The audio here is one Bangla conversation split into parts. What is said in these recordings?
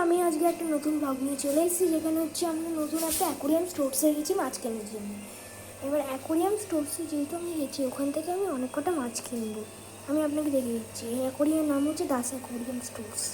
আমি আজকে একটা নতুন ব্লগ নিয়ে চলে এসেছি, যেখানে হচ্ছে আমরা নতুন একটা অ্যাকোরিয়াম স্টোরসে গেছি মাছ কেনার জন্য। এবার অ্যাকোরিয়াম স্টোরসে যেহেতু আমি গেছি, ওখান থেকে আমি অনেক কটা মাছ কিনবো। আমি আপনাকে দেখিয়ে দিচ্ছি। এই অ্যাকোরিয়ামের নাম হচ্ছে দাস অ্যাকোরিয়াম স্টোরস।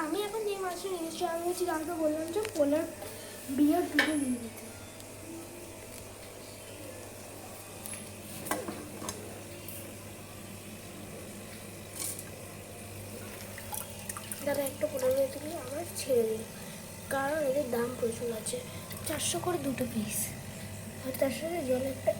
আমি এখন যে মাছটা নিয়েছি, আমি হচ্ছে কাউকে বললাম যে পোলার বিয়ার দুটো নিয়ে দিতে। দাদা একটা পোলার বিয়ার তুলে আবার ছেড়ে দিই, কারণ এদের দাম প্রচুর আছে। 400 করে দুটো পিস, আর তার সাথে জলে একটা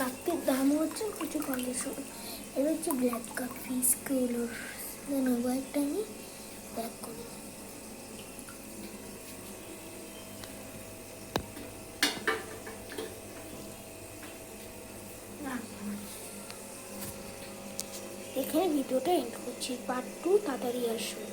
কাপটির দাম হচ্ছে কিছু কন্ডিশন। এটা হচ্ছে ব্ল্যাক কাপ ফিস কুলার। মোবাইলটা আমি ব্যাক করি। এখানে ভিডিওটা এন্ড করছি। পার্ট 2 তাড়াতাড়ি আসবে।